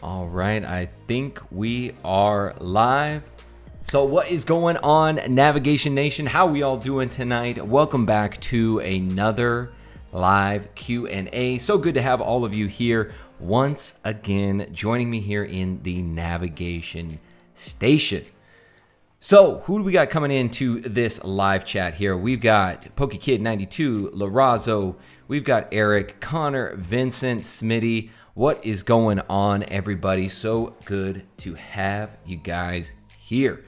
All right, I think we are live. So what is going on, Navigation Nation? How we all doing tonight? Welcome back to another live Q&A. So good to have all of you here once again, joining me here in the Navigation Station. So who do we got coming into this live chat here? We've got PokéKid92, Larazo, we've got Eric, Connor, Vincent, Smitty. What is going on, everybody? So good to have you guys here.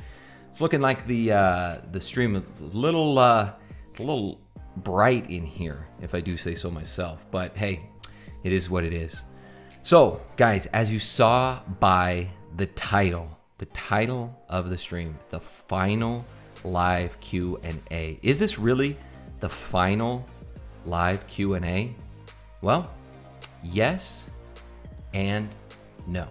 It's looking like the stream is a little bright in here, if I do say so myself. But hey, it is what it is. So, guys, as you saw by the title of the stream, the final live Q&A. Is this really the final live Q&A? Well, yes and no.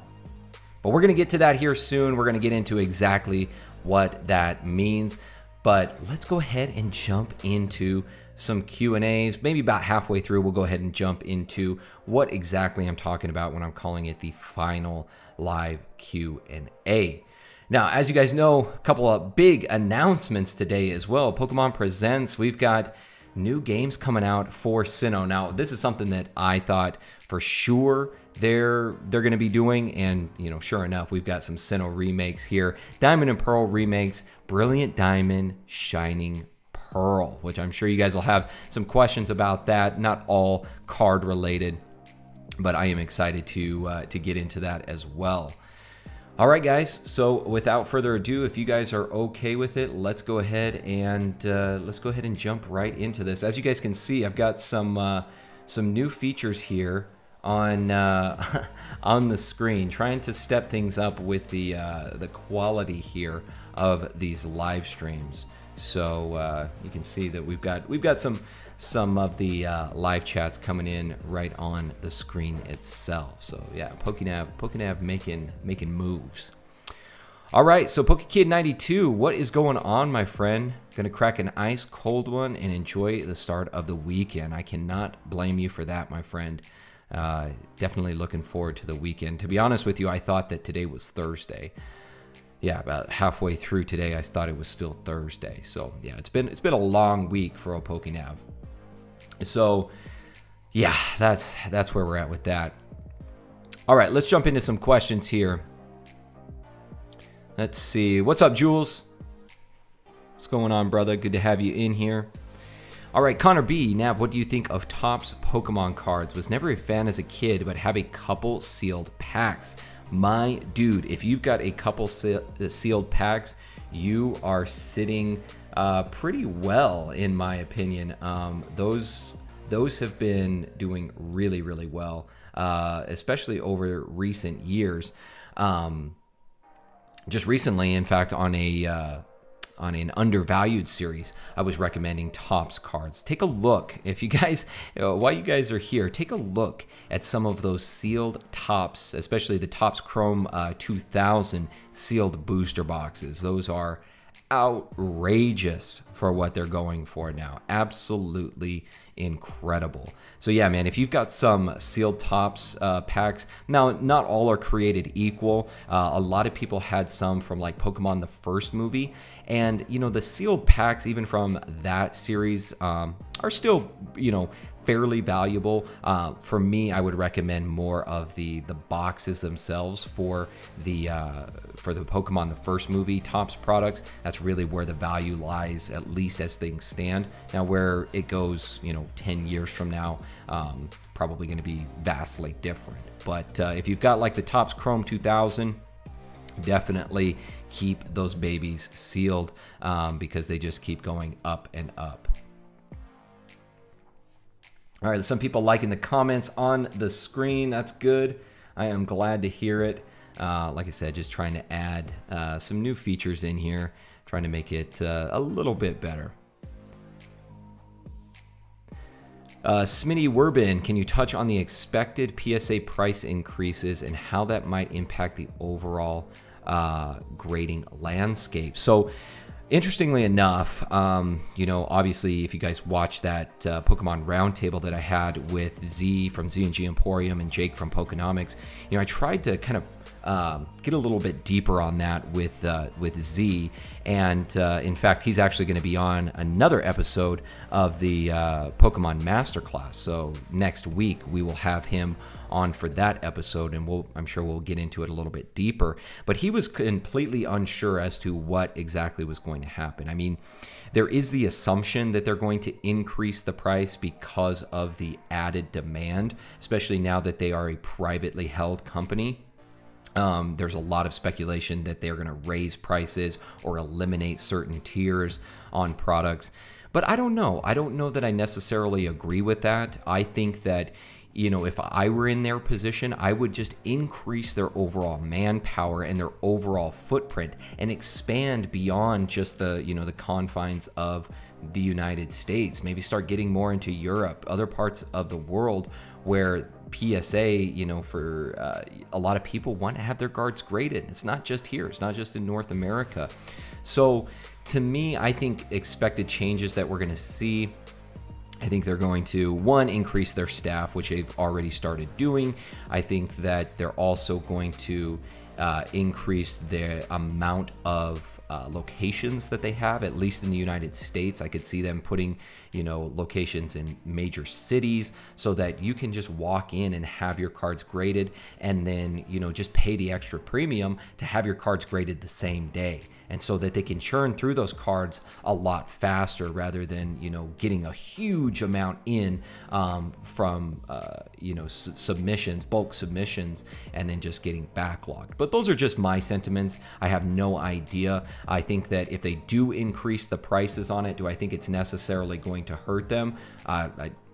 But we're going to get to that here soon. We're going to get into exactly what that means. But let's go ahead and jump into some Q&As. Maybe about halfway through, we'll go ahead and jump into what exactly I'm talking about when I'm calling it the final live Q&A. Now, as you guys know, a couple of big announcements today as well. Pokemon Presents, we've got new games coming out for Sinnoh. Now, this is something that I thought for sure they're going to be doing, and sure enough, we've got some Sinnoh remakes here. Diamond and Pearl remakes, Brilliant Diamond, Shining Pearl, which I'm sure you guys will have some questions about that. Not all card related, but I am excited to get into that as well. All right, guys. So without further ado, if you guys are okay with it, let's go ahead and jump right into this. As you guys can see, I've got some new features here on on the screen, trying to step things up with the quality here of these live streams. So you can see that we've got some of the live chats coming in right on the screen itself. So yeah, PokéNav making moves. All right, so PokéKid92, what is going on, my friend? Gonna crack an ice cold one and enjoy the start of the weekend. I cannot blame you for that, my friend. Definitely looking forward to the weekend. To be honest with you, I thought that today was Thursday. Yeah, about halfway through today, I thought it was still Thursday. So yeah, it's been a long week for PokéNav. So yeah, that's where we're at with that. All right, let's jump into some questions here. Let's see. What's up, Jules? What's going on, brother? Good to have you in here. All right, Connor B. Nav, what do you think of Topps Pokemon cards? Was never a fan as a kid, but have a couple sealed packs. My dude, if you've got a couple sealed packs, you are sitting pretty well, in my opinion. Those have been doing really, really well, especially over recent years. Just recently, in fact, on an undervalued series, I was recommending Topps cards. Take a look. If you guys, while you guys are here, take a look at some of those sealed Topps, especially the Topps Chrome 2000 sealed booster boxes. Those are outrageous for what they're going for now. Absolutely incredible. So yeah, man, if you've got some sealed Topps packs, now not all are created equal. A lot of people had some from like Pokemon the first movie, and the sealed packs even from that series are still fairly valuable. For me, I would recommend more of the boxes themselves for the Pokemon the first movie Topps products. That's really where the value lies, at least as things stand. Now where it goes 10 years from now, probably going to be vastly different. But if you've got like the Topps Chrome 2000, definitely keep those babies sealed, because they just keep going up and up. All right, some people liking the comments on the screen. That's good. I am glad to hear it. Like I said, just trying to add some new features in here, trying to make it a little bit better. Smitty Werbin, can you touch on the expected PSA price increases and how that might impact the overall grading landscape? So interestingly enough, obviously, if you guys watched that Pokemon Roundtable that I had with Z from Z&G Emporium and Jake from Pokenomics, I tried to kind of get a little bit deeper on that with Z, and in fact, he's actually going to be on another episode of the Pokemon Masterclass. So next week we will have him on for that episode, and I'm sure we'll get into it a little bit deeper. But he was completely unsure as to what exactly was going to happen. I mean, there is the assumption that they're going to increase the price because of the added demand, especially now that they are a privately held company. There's a lot of speculation that they're going to raise prices or eliminate certain tiers on products. But I don't know. I don't know that I necessarily agree with that. I think that, if I were in their position, I would just increase their overall manpower and their overall footprint and expand beyond just the confines of the United States. Maybe start getting more into Europe, other parts of the world where PSA, for a lot of people want to have their cards graded. It's not just here. It's not just in North America. So to me, I think expected changes that we're going to see, I think they're going to, one, increase their staff, which they've already started doing. I think that they're also going to increase the amount of locations that they have, at least in the United States. I could see them putting, locations in major cities so that you can just walk in and have your cards graded, and then, just pay the extra premium to have your cards graded the same day. And so that they can churn through those cards a lot faster rather than, getting a huge amount in from, submissions, bulk submissions, and then just getting backlogged. But those are just my sentiments. I have no idea. I think that if they do increase the prices on it, do I think it's necessarily going to hurt them?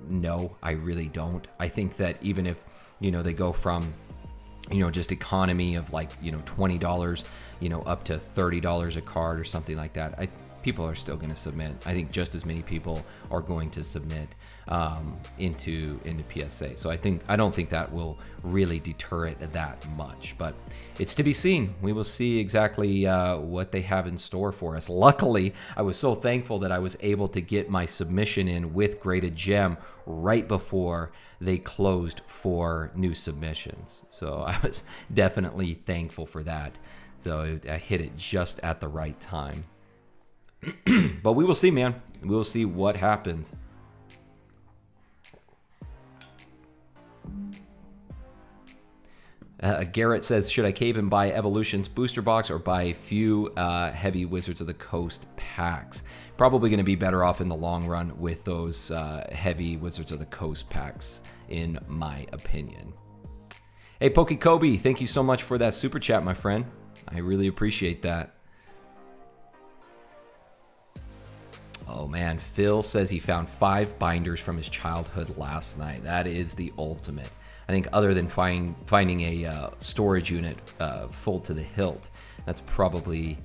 No, I really don't. I think that even if, they go from, just economy of like, $20, up to $30 a card or something like that, people are still going to submit. I think just as many people are going to submit into PSA. So I don't think that will really deter it that much, but it's to be seen. We will see exactly what they have in store for us. Luckily, I was so thankful that I was able to get my submission in with Graded Gem right before they closed for new submissions. So I was definitely thankful for that. So I hit it just at the right time. But we will see, man. We will see what happens. Garrett says, should I cave and buy Evolution's booster box or buy a few heavy Wizards of the Coast packs? Probably going to be better off in the long run with those heavy Wizards of the Coast packs, in my opinion. Hey, PokéKobe, thank you so much for that super chat, my friend. I really appreciate that. Oh man, Phil says he found 5 binders from his childhood last night. That is the ultimate. I think other than finding a storage unit full to the hilt, that's probably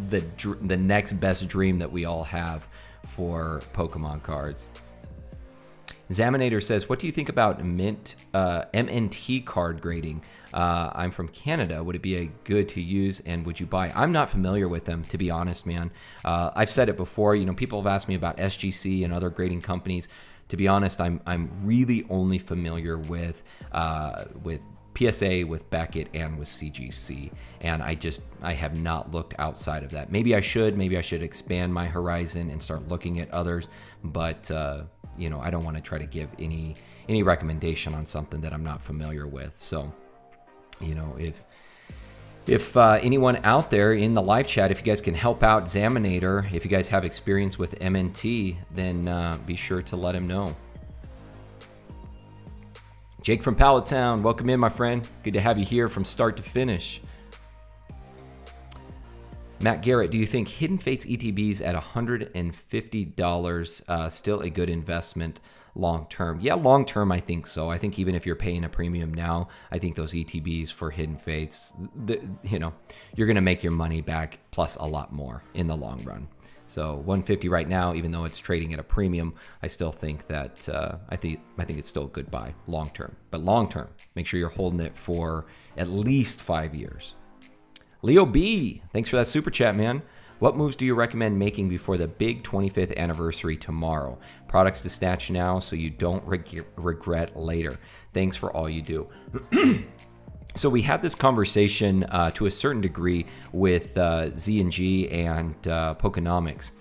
the next best dream that we all have for Pokemon cards. Zaminator says, what do you think about Mint MNT card grading? I'm from Canada. Would it be a good to use, and would you buy? I'm not familiar with them, to be honest, man. I've said it before. People have asked me about SGC and other grading companies. To be honest, I'm really only familiar with PSA, with Beckett, and with CGC, and I have not looked outside of that. Maybe I should expand my horizon and start looking at others, but I don't want to try to give any recommendation on something that I'm not familiar with. So, if anyone out there in the live chat, if you guys can help out Zaminator, if you guys have experience with MNT, then be sure to let him know. Jake from Pallettown, welcome in, my friend. Good to have you here from start to finish. Matt Garrett, do you think Hidden Fates ETBs at $150 still a good investment long term? Yeah, long term, I think so. I think even if you're paying a premium now, I think those ETBs for Hidden Fates, you're going to make your money back plus a lot more in the long run. So $150 right now, even though it's trading at a premium, I still think that I think it's still a good buy long term. But long term, make sure you're holding it for at least 5 years. Leo B, thanks for that super chat, man. What moves do you recommend making before the big 25th anniversary tomorrow? Products to snatch now so you don't regret later. Thanks for all you do. So we had this conversation to a certain degree with Z&G and PokéNav.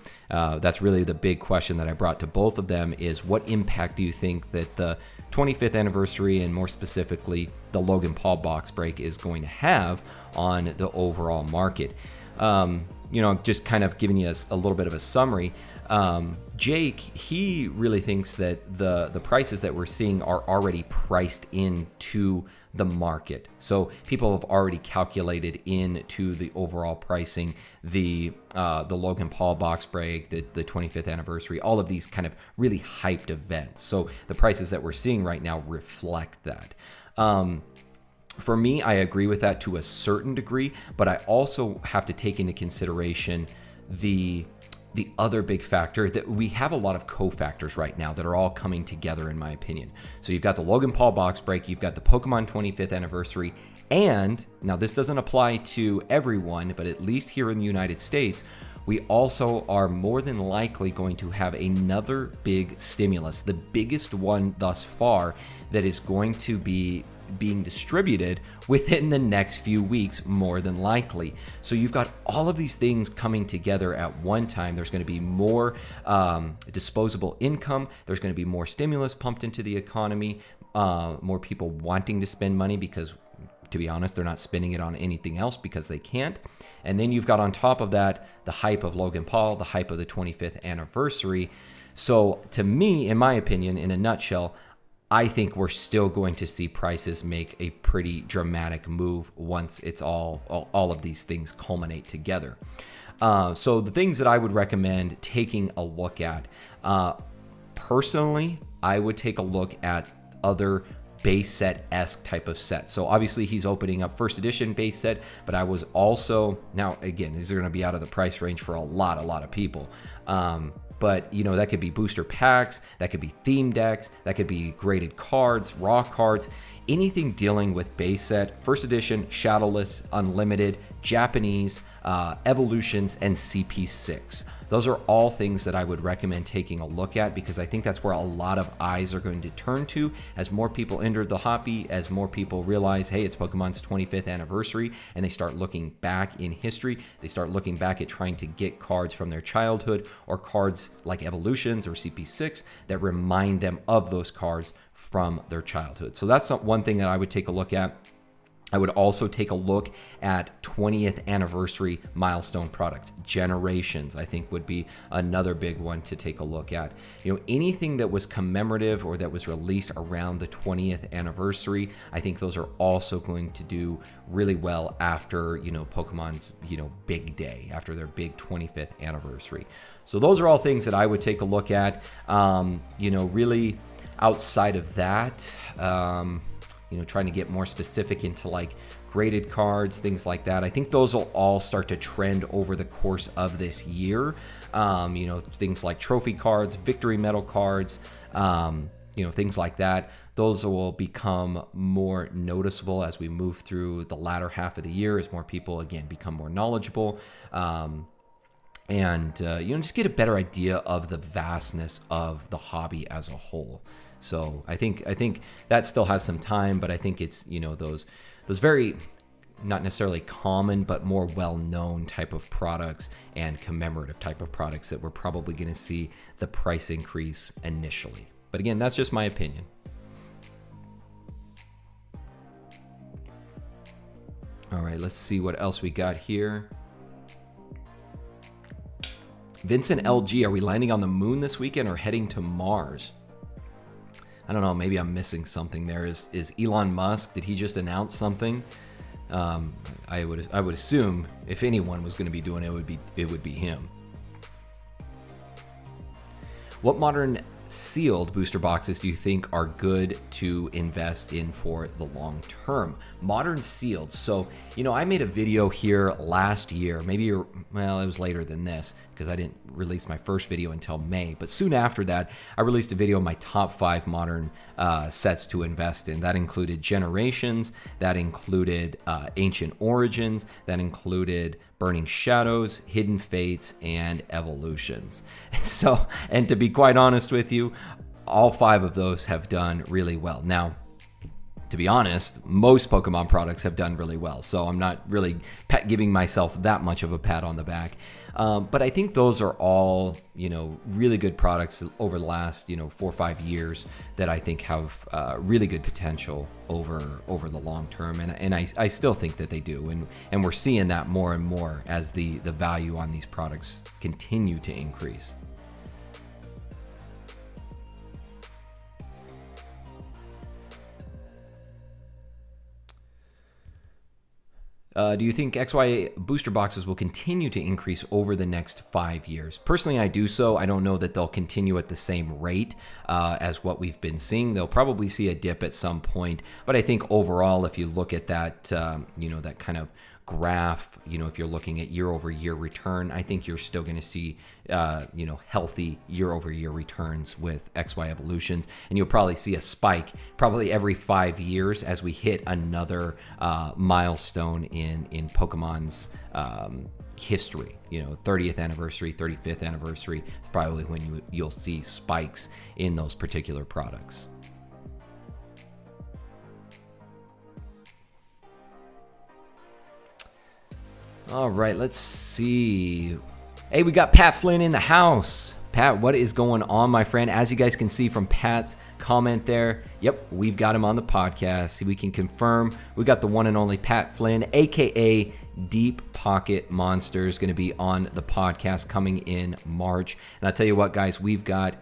That's really the big question that I brought to both of them is what impact do you think that the 25th anniversary and more specifically the Logan Paul box break is going to have on the overall market? Just kind of giving you a little bit of a summary. Jake, he really thinks that the prices that we're seeing are already priced into the market. So people have already calculated into the overall pricing the Logan Paul box break, the 25th anniversary, all of these kind of really hyped events. So the prices that we're seeing right now reflect that. For me, I agree with that to a certain degree, but I also have to take into consideration the other big factor that we have a lot of cofactors right now that are all coming together, in my opinion. So you've got the Logan Paul box break, you've got the Pokemon 25th anniversary, and now this doesn't apply to everyone, but at least here in the United States, we also are more than likely going to have another big stimulus, the biggest one thus far, that is going to be being distributed within the next few weeks, more than likely. So you've got all of these things coming together at one time. There's going to be more disposable income. There's going to be more stimulus pumped into the economy, more people wanting to spend money because, to be honest, they're not spending it on anything else because they can't. And then you've got on top of that the hype of Logan Paul, the hype of the 25th anniversary. So to me, in my opinion, in a nutshell, I think we're still going to see prices make a pretty dramatic move once it's all of these things culminate together. So the things that I would recommend taking a look at, personally, I would take a look at other base set-esque type of sets. So obviously he's opening up first edition base set, but I was also, now again, these are going to be out of the price range for a lot of people. But, that could be booster packs, that could be theme decks, that could be graded cards, raw cards, anything dealing with base set, first edition, shadowless, unlimited, Japanese, evolutions, and CP6. Those are all things that I would recommend taking a look at because I think that's where a lot of eyes are going to turn to as more people enter the hobby, as more people realize, hey, it's Pokemon's 25th anniversary, and they start looking back in history. They start looking back at trying to get cards from their childhood or cards like evolutions or CP6 that remind them of those cards from their childhood. So that's one thing that I would take a look at. I would also take a look at 20th anniversary milestone products. Generations, I think, would be another big one to take a look at. Anything that was commemorative or that was released around the 20th anniversary, I think those are also going to do really well after, Pokemon's, big day, after their big 25th anniversary. So those are all things that I would take a look at. Really outside of that, trying to get more specific into like graded cards, things like that. I think those will all start to trend over the course of this year. Things like trophy cards, victory medal cards, things like that. Those will become more noticeable as we move through the latter half of the year, as more people, again, become more knowledgeable. Just get a better idea of the vastness of the hobby as a whole. So I think that still has some time, but I think it's, those very, not necessarily common, but more well-known type of products and commemorative type of products that we're probably going to see the price increase initially. But again, that's just my opinion. All right, let's see what else we got here. Vincent LG, are we landing on the moon this weekend or heading to Mars? I don't know, maybe I'm missing something there. Is Elon Musk, did he just announce something? I would assume if anyone was going to be doing it, it would be him. What modern sealed booster boxes do you think are good to invest in for the long term? Modern sealed. So, I made a video here last year, it was later than this, because I didn't release my first video until May. But soon after that, I released a video of my top 5 modern sets to invest in. That included Generations, that included Ancient Origins, that included Burning Shadows, Hidden Fates, and Evolutions. So, and to be quite honest with you, all 5 of those have done really well. Now, to be honest, most Pokemon products have done really well, so I'm not really giving myself that much of a pat on the back. But I think those are all, really good products over the last, 4 or 5 years that I think have really good potential over the long term, and I still think that they do, and we're seeing that more and more as the value on these products continue to increase. Do you think XY booster boxes will continue to increase over the next 5 years? Personally, I do so. I don't know that they'll continue at the same rate as what we've been seeing. They'll probably see a dip at some point, but I think overall, if you look at that, that kind of graph, if you're looking at year-over-year return, I think you're still going to see, healthy year-over-year returns with XY evolutions, and you'll probably see a spike probably every 5 years as we hit another milestone in Pokemon's history. 30th anniversary, 35th anniversary is probably when you'll see spikes in those particular products. All right, let's see. Hey, we got Pat Flynn in the house. Pat, what is going on, my friend? As you guys can see from Pat's comment there, yep, we've got him on the podcast. We can confirm we got the one and only Pat Flynn, aka Deep Pocket Monsters, going to be on the podcast coming in March. And I'll tell you what, guys, we've got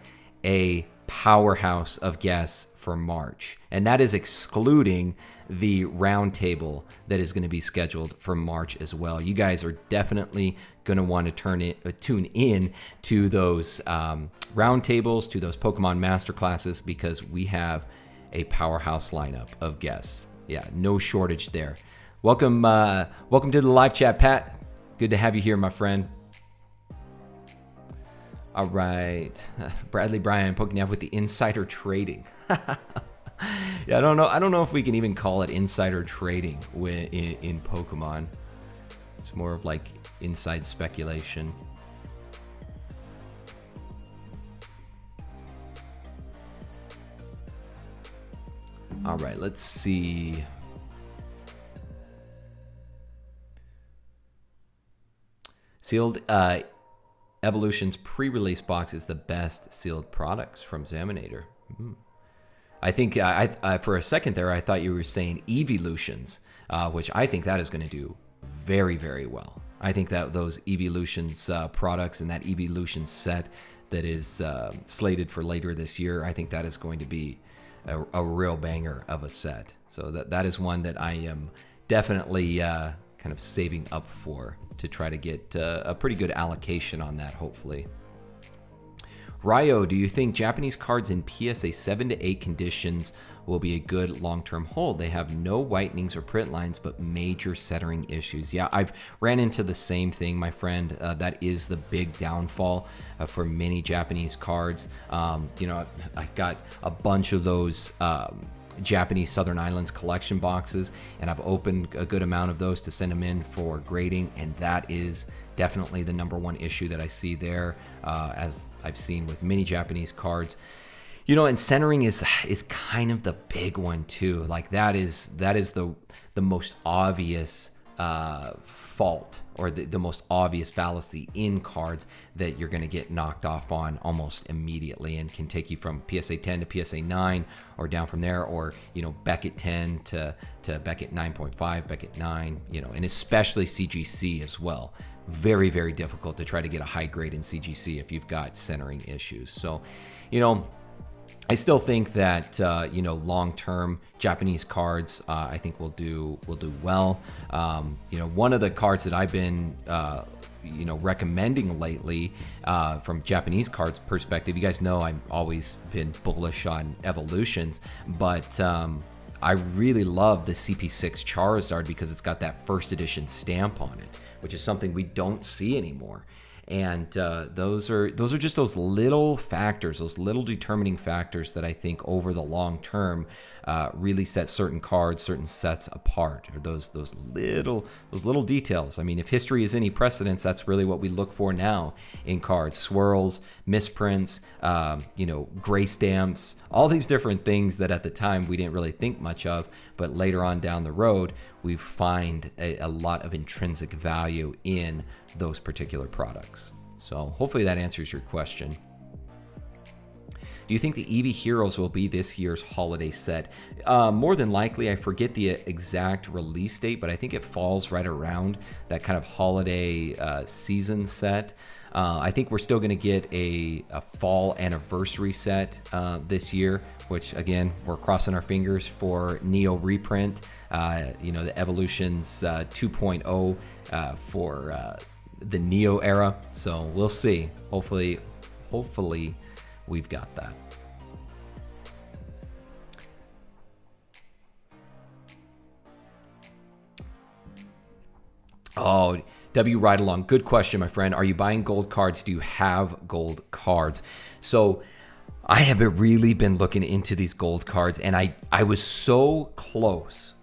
a powerhouse of guests for March, and that is excluding the roundtable that is going to be scheduled for March as well. You guys are definitely going to want to tune in to those roundtables, to those Pokemon masterclasses, because we have a powerhouse lineup of guests. Yeah, no shortage there. Welcome to the live chat, Pat. Good to have you here, my friend. All right, Bradley Bryan, PokéNav with the insider trading. Yeah, I don't know if we can even call it insider trading in Pokemon. It's more of like inside speculation. All right, let's see. Sealed Evolution's pre-release box is the best sealed products from Zaminator. I think I for a second there, I thought you were saying Evolutions, which I think that is going to do very, very well. I think that those Evolutions products and that Evolution set that is slated for later this year, I think that is going to be a real banger of a set. So that is one that I am definitely kind of saving up for, to try to get a pretty good allocation on that, hopefully. Ryo, do you think Japanese cards in PSA 7 to 8 conditions will be a good long-term hold? They have no whitenings or print lines, but major centering issues. Yeah, I've ran into the same thing, my friend. That is the big downfall for many Japanese cards. I've got a bunch of those Japanese Southern Islands collection boxes, and I've opened a good amount of those to send them in for grading, and that is definitely the number one issue that I see there, as I've seen with many Japanese cards. And centering is kind of the big one too. Like that is the most obvious fault, or the most obvious fallacy in cards that you're going to get knocked off on almost immediately, and can take you from PSA 10 to PSA 9 or down from there, or Beckett 10 to Beckett 9.5, Beckett 9, and especially CGC as well. Very, very difficult to try to get a high grade in CGC if you've got centering issues. So, I still think that long-term Japanese cards, I think will do well. One of the cards that I've been recommending lately, from Japanese cards perspective, you guys know I've always been bullish on Evolutions, but I really love the CP6 Charizard because it's got that first edition stamp on it, which is something we don't see anymore. And those are just those little factors, those little determining factors that I think over the long term really set certain cards, certain sets apart. Or those little details. I mean, if history is any precedence, that's really what we look for now in cards: swirls, misprints, gray stamps, all these different things that at the time we didn't really think much of, but later on down the road we find a lot of intrinsic value in those particular products. So hopefully that answers your question. Do you think the Eevee Heroes will be this year's holiday set? More than likely. I forget the exact release date, but I think it falls right around that kind of holiday season set. I think we're still going to get a fall anniversary set this year, which again, we're crossing our fingers for Neo reprint. The Evolutions 2.0 for the Neo era. So we'll see. Hopefully we've got that. Oh, W Ride Along. Good question, my friend. Are you buying gold cards? Do you have gold cards? So I have really been looking into these gold cards, and I was so close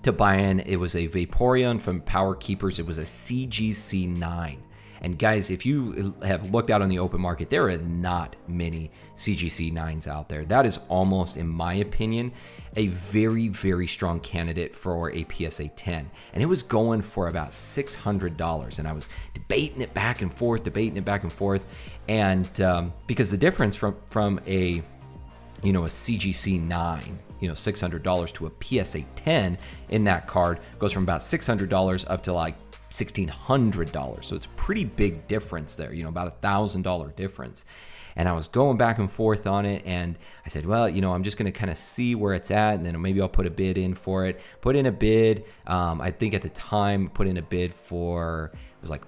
to buying. It was a Vaporeon from Power Keepers. It was a CGC9. And guys, if you have looked out on the open market, there are not many CGC9s out there. That is almost, in my opinion, a very, very strong candidate for a PSA 10. And it was going for about $600. And I was debating it back and forth. And because the difference from a CGC9, $600 to a PSA 10 in that card goes from about $600 up to like $1,600. So it's a pretty big difference there, about $1,000 difference. And I was going back and forth on it, and I said, well, I'm just going to kind of see where it's at, and then maybe I'll put a bid in for it. Put in a bid. I think at the time, put in a bid for, it was like,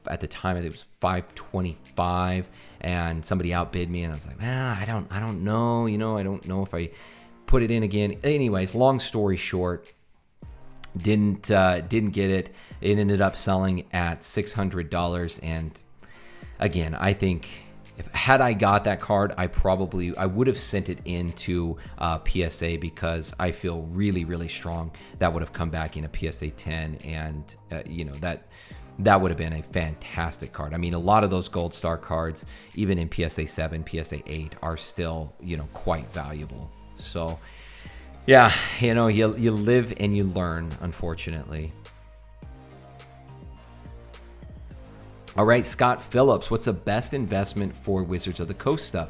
at the time, I think it was $525, and somebody outbid me, and I was like, I don't know, I don't know if I put it in again. Anyways, long story short, didn't get it. It ended up selling at $600, and again, I think had I got that card, I would have sent it into PSA, because I feel really, really strong that would have come back in a PSA 10, and that would have been a fantastic card. I mean, a lot of those Gold Star cards, even in PSA 7, PSA 8, are still quite valuable. So yeah, you live and you learn, unfortunately. All right, Scott Phillips, what's the best investment for Wizards of the Coast stuff?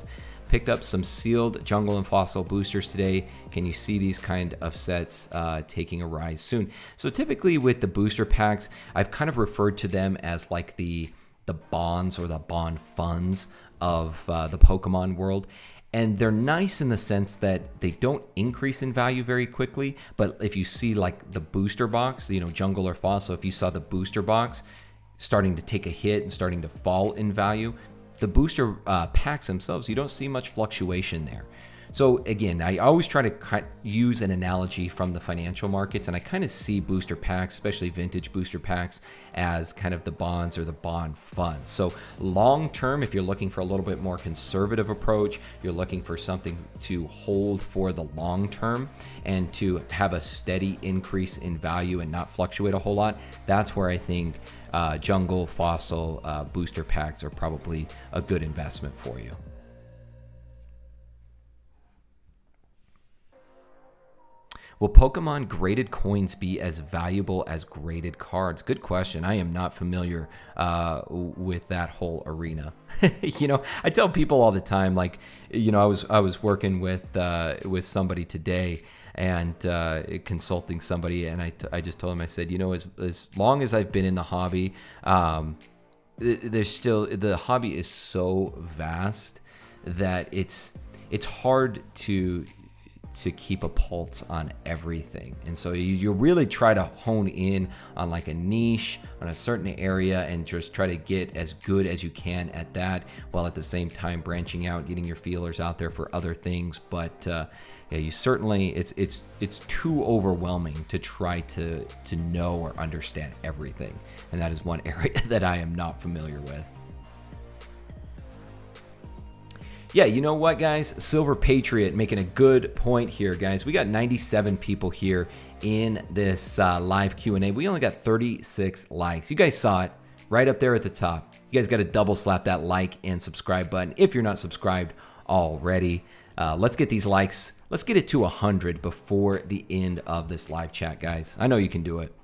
Picked up some sealed Jungle and Fossil boosters today. Can you see these kind of sets taking a rise soon? So typically with the booster packs, I've kind of referred to them as like the bonds or the bond funds of the Pokemon world. And they're nice in the sense that they don't increase in value very quickly. But if you see like the booster box, Jungle or Fossil, if you saw the booster box starting to take a hit and starting to fall in value, the booster packs themselves, you don't see much fluctuation there. So again, I always try to use an analogy from the financial markets, and I kind of see booster packs, especially vintage booster packs, as kind of the bonds or the bond funds. So long term, if you're looking for a little bit more conservative approach, you're looking for something to hold for the long term and to have a steady increase in value and not fluctuate a whole lot, that's where I think Jungle, Fossil, booster packs are probably a good investment for you. Will Pokemon graded coins be as valuable as graded cards? Good question. I am not familiar with that whole arena. I tell people all the time, like, I was working with somebody today and consulting somebody, and I just told him, I said, as long as I've been in the hobby, the hobby is so vast that it's hard to to keep a pulse on everything. And so you really try to hone in on like a niche, on a certain area, and just try to get as good as you can at that, while at the same time branching out, getting your feelers out there for other things. But yeah, you certainly, it's too overwhelming to try to know or understand everything. And that is one area that I am not familiar with. Yeah, you know what, guys? Silver Patriot making a good point here, guys. We got 97 people here in this live Q&A. We only got 36 likes. You guys saw it right up there at the top. You guys got to double slap that like and subscribe button if you're not subscribed already. Let's get these likes. Let's get it to 100 before the end of this live chat, guys. I know you can do it.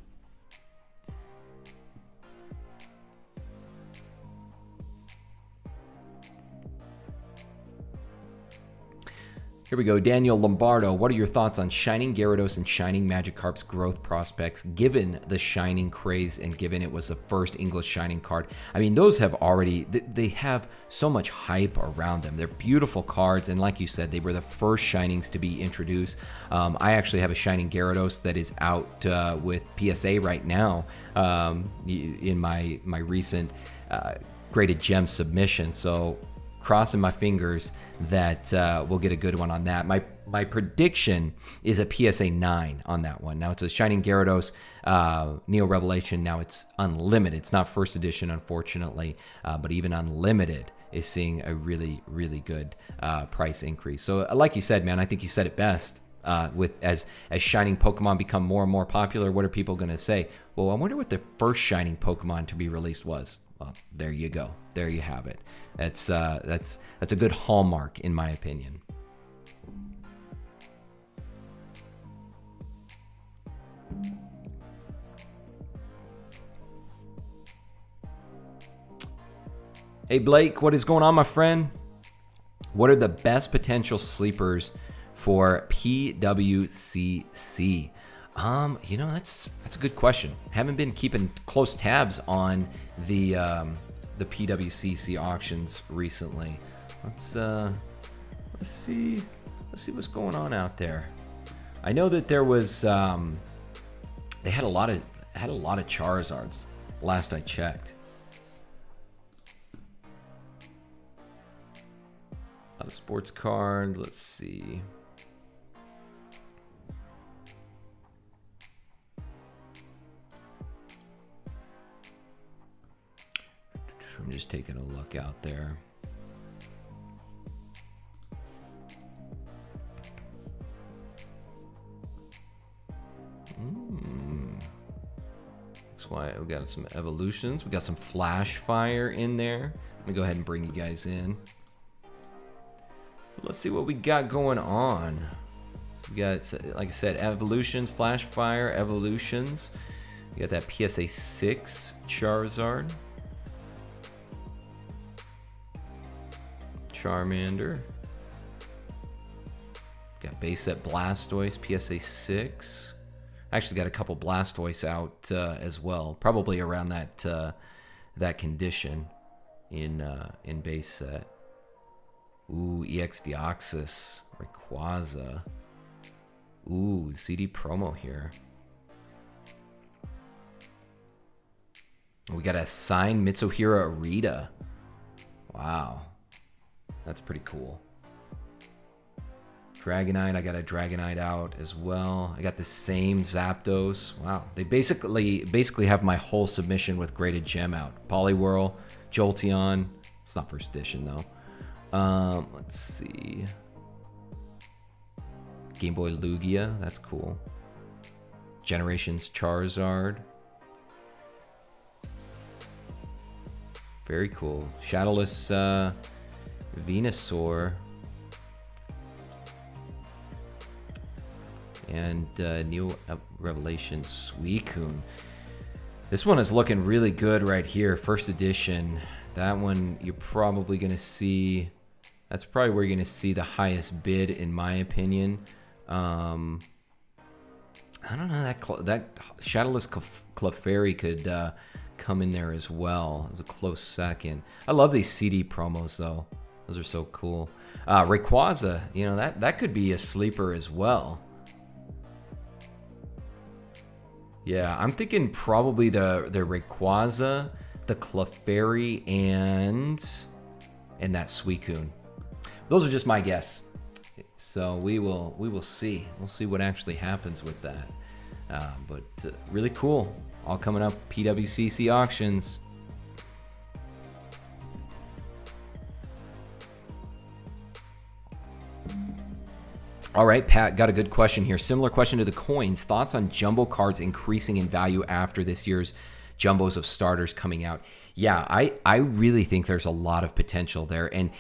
Here we go. Daniel Lombardo, what are your thoughts on Shining Gyarados and Shining Magikarp's growth prospects given the Shining craze and given it was the first English Shining card? I mean, those have already, they have so much hype around them. They're beautiful cards, and like you said, they were the first Shinings to be introduced. I actually have a Shining Gyarados that is out with PSA right now in my recent graded gem submission. So crossing my fingers that we'll get a good one on that. My prediction is a PSA 9 on that one. Now it's a Shining Gyarados Neo Revelation. Now it's unlimited. It's not first edition, unfortunately, but even unlimited is seeing a really, really good price increase. So like you said, man, I think you said it best. With as Shining Pokemon become more and more popular, what are people going to say? Well, I wonder what the first Shining Pokemon to be released was. Well, there you go. There you have it. That's a good hallmark, in my opinion. Hey Blake, what is going on, my friend? What are the best potential sleepers for PWCC? You know, that's a good question. Haven't been keeping close tabs on the PWCC auctions recently. Let's see what's going on out there. I know that there was they had a lot of Charizards last I checked. A lot of sports cards. Let's see. I'm just taking a look out there. Looks like we got some evolutions. We got some Flash Fire in there. Let me go ahead and bring you guys in. So let's see what we got going on. So we got, like I said, evolutions, Flash Fire, evolutions. We got that PSA 6 Charizard. Charmander. Got base set Blastoise, PSA 6. I actually got a couple Blastoise out as well, probably around that condition in base set. Ooh, EX Deoxys, Rayquaza. Ooh, CD promo here. We got a signed Mitsuhiro Arita. Wow. That's pretty cool. Dragonite, I got a Dragonite out as well. I got the same Zapdos. Wow, they basically have my whole submission with graded gem out. Poliwhirl, Jolteon. It's not first edition though. Let's see. Game Boy Lugia, that's cool. Generations Charizard. Very cool. Shadowless Venusaur. And New Revelation Suicune. This one is looking really good right here. First edition. That one you're probably going to see. That's probably where you're going to see the highest bid, in my opinion. I don't know. That Shadowless Clefairy could come in there as well as a close second. I love these CD promos though. Those are so cool. Rayquaza, you know, that could be a sleeper as well. Yeah, I'm thinking probably the Rayquaza, the Clefairy, and that Suicune. Those are just my guess. So we will see. We'll see what actually happens with that. But really cool. All coming up, PWCC auctions. All right, Pat, got a good question here. Similar question to the coins. Thoughts on jumbo cards increasing in value after this year's jumbos of starters coming out? Yeah, I really think there's a lot of potential there. And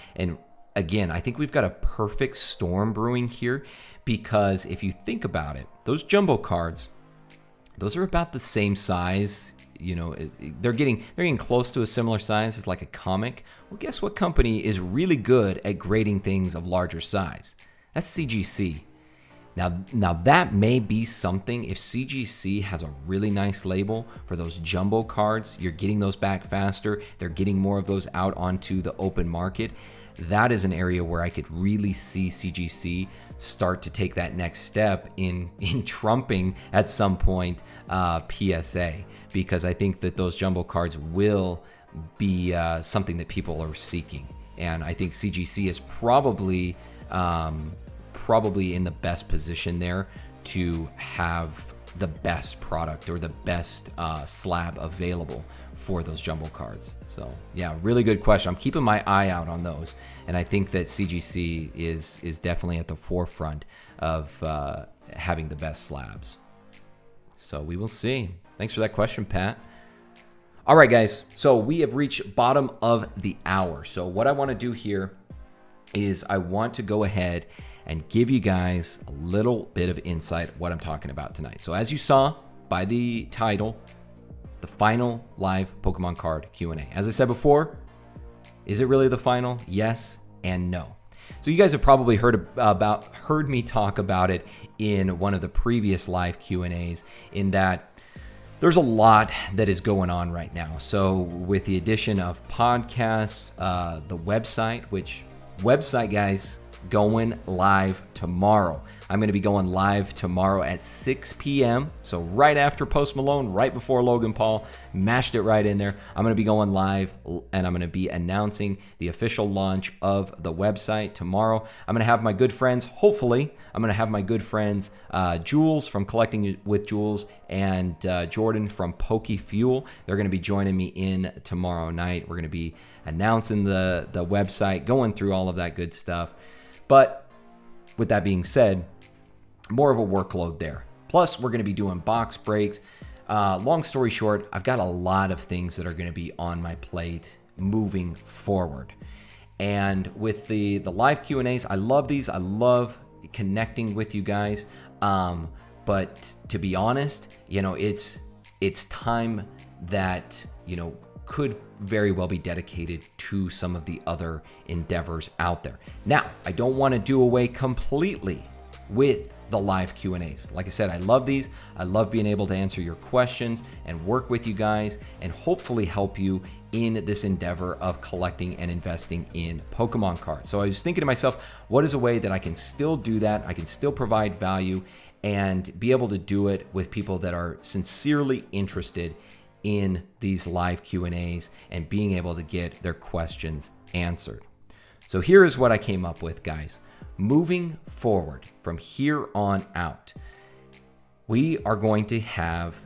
again, I think we've got a perfect storm brewing here, because if you think about it, those jumbo cards, those are about the same size. You know, they're getting close to a similar size as like a comic. Well, guess what company is really good at grading things of larger size? That's CGC. Now that may be something. If CGC has a really nice label for those jumbo cards, you're getting those back faster. They're getting more of those out onto the open market. That is an area where I could really see CGC start to take that next step in trumping at some point PSA, because I think that those jumbo cards will be something that people are seeking. And I think CGC is probably in the best position there to have the best product or the best slab available for those jumbo cards. So yeah, really good question. I'm keeping my eye out on those, and I think that CGC is definitely at the forefront of having the best slabs. So we will see. Thanks for that question, Pat. All right, guys. So we have reached bottom of the hour. So what I want to do here is I want to go ahead and give you guys a little bit of insight what I'm talking about tonight. So as you saw by the title, the final live Pokemon card Q&A. As I said before, is it really the final? Yes and no. So you guys have probably heard me talk about it in one of the previous live Q&As, in that there's a lot that is going on right now. So with the addition of podcasts, the website, guys, going live tomorrow. I'm going to be going live tomorrow at 6 p.m. So right after Post Malone, right before Logan Paul, mashed it right in there. I'm going to be going live, and I'm going to be announcing the official launch of the website tomorrow. I'm going to have my good friends, hopefully, Jules from Collecting with Jules and Jordan from PokéFuel. They're going to be joining me in tomorrow night. We're going to be announcing the website, going through all of that good stuff. But with that being said, more of a workload there. Plus, we're going to be doing box breaks. Long story short, I've got a lot of things that are going to be on my plate moving forward. And with the live Q&As, I love these. I love connecting with you guys. But to be honest, you know, it's time that, you know, could very well be dedicated to some of the other endeavors out there. Now, I don't want to do away completely with the live Q&As. Like I said, I love these. I love being able to answer your questions and work with you guys and hopefully help you in this endeavor of collecting and investing in Pokemon cards. So I was thinking to myself, what is a way that I can still do that? I can still provide value and be able to do it with people that are sincerely interested in these live Q&As and being able to get their questions answered. So here is what I came up with, guys. Moving forward from here on out, we are going to have